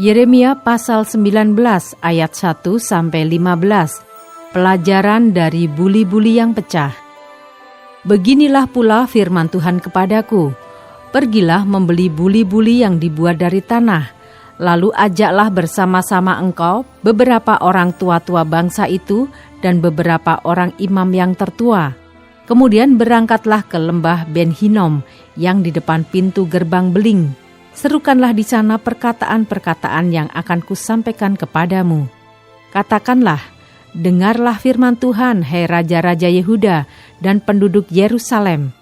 Yeremia pasal 19 ayat 1-15. Pelajaran dari buli-buli yang pecah. Beginilah pula firman Tuhan kepadaku, pergilah membeli buli-buli yang dibuat dari tanah, lalu ajaklah bersama-sama engkau beberapa orang tua-tua bangsa itu dan beberapa orang imam yang tertua. Kemudian berangkatlah ke lembah Ben Hinnom yang di depan pintu gerbang beling. Serukanlah di sana perkataan-perkataan yang akan kusampaikan kepadamu. Katakanlah, dengarlah firman Tuhan, hai raja-raja Yehuda dan penduduk Yerusalem.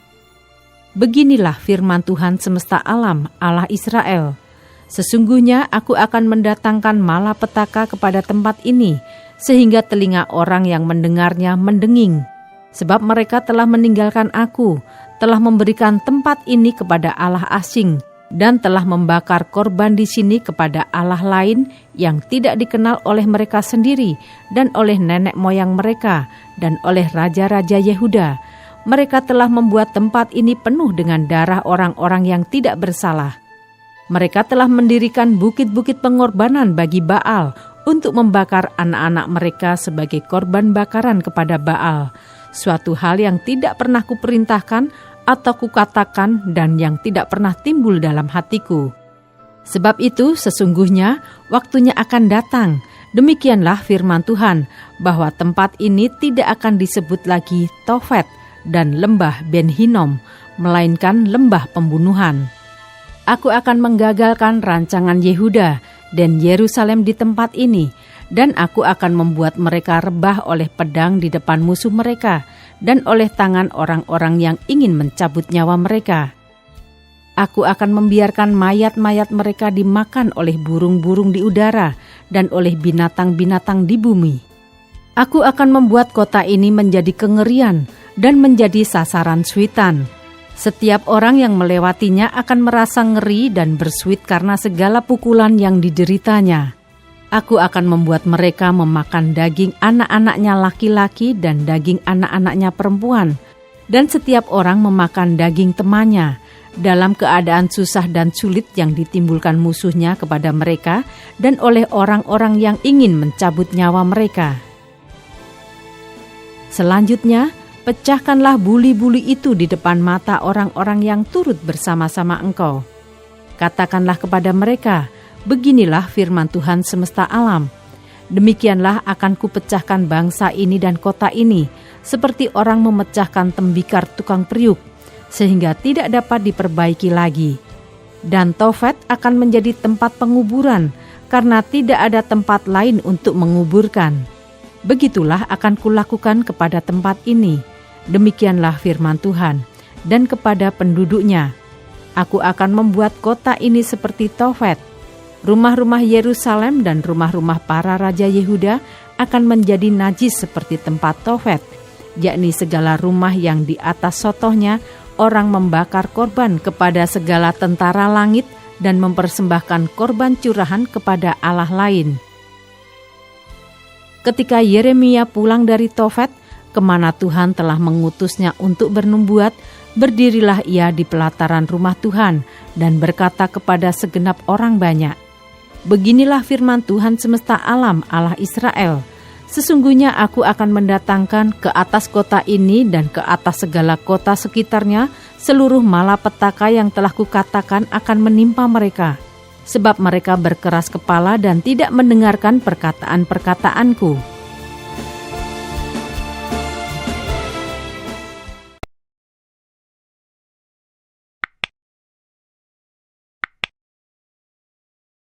Beginilah firman Tuhan semesta alam, Allah Israel. Sesungguhnya aku akan mendatangkan malapetaka kepada tempat ini, sehingga telinga orang yang mendengarnya mendenging. Sebab mereka telah meninggalkan aku, telah memberikan tempat ini kepada Allah asing, dan telah membakar korban di sini kepada Allah lain yang tidak dikenal oleh mereka sendiri dan oleh nenek moyang mereka dan oleh raja-raja Yehuda. Mereka telah membuat tempat ini penuh dengan darah orang-orang yang tidak bersalah. Mereka telah mendirikan bukit-bukit pengorbanan bagi Baal untuk membakar anak-anak mereka sebagai korban bakaran kepada Baal, suatu hal yang tidak pernah kuperintahkan atau kukatakan dan yang tidak pernah timbul dalam hatiku. Sebab itu sesungguhnya waktunya akan datang, demikianlah firman Tuhan, bahwa tempat ini tidak akan disebut lagi Tofet dan lembah Ben Hinnom, melainkan lembah pembunuhan. Aku akan menggagalkan rancangan Yehuda dan Yerusalem di tempat ini, dan aku akan membuat mereka rebah oleh pedang di depan musuh mereka, dan oleh tangan orang-orang yang ingin mencabut nyawa mereka. Aku akan membiarkan mayat-mayat mereka dimakan oleh burung-burung di udara dan oleh binatang-binatang di bumi. Aku akan membuat kota ini menjadi kengerian dan menjadi sasaran suitan. Setiap orang yang melewatinya akan merasa ngeri dan bersuit karena segala pukulan yang dideritanya. Aku akan membuat mereka memakan daging anak-anaknya laki-laki dan daging anak-anaknya perempuan, dan setiap orang memakan daging temannya, dalam keadaan susah dan sulit yang ditimbulkan musuhnya kepada mereka dan oleh orang-orang yang ingin mencabut nyawa mereka. Selanjutnya, pecahkanlah buli-buli itu di depan mata orang-orang yang turut bersama-sama engkau. Katakanlah kepada mereka, beginilah firman Tuhan semesta alam. Demikianlah akan kupecahkan bangsa ini dan kota ini, seperti orang memecahkan tembikar tukang periuk, sehingga tidak dapat diperbaiki lagi. Dan Tofet akan menjadi tempat penguburan, karena tidak ada tempat lain untuk menguburkan. Begitulah akan kulakukan kepada tempat ini. Demikianlah firman Tuhan, dan kepada penduduknya. Aku akan membuat kota ini seperti Tofet. Rumah-rumah Yerusalem dan rumah-rumah para raja Yehuda akan menjadi najis seperti tempat Tofet, yakni segala rumah yang di atas sotohnya orang membakar korban kepada segala tentara langit dan mempersembahkan korban curahan kepada Allah lain. Ketika Yeremia pulang dari Tofet, kemana Tuhan telah mengutusnya untuk bernubuat, berdirilah ia di pelataran rumah Tuhan dan berkata kepada segenap orang banyak, beginilah firman Tuhan semesta alam, Allah Israel. Sesungguhnya aku akan mendatangkan ke atas kota ini dan ke atas segala kota sekitarnya seluruh malapetaka yang telah kukatakan akan menimpa mereka. Sebab mereka berkeras kepala dan tidak mendengarkan perkataan-perkataanku.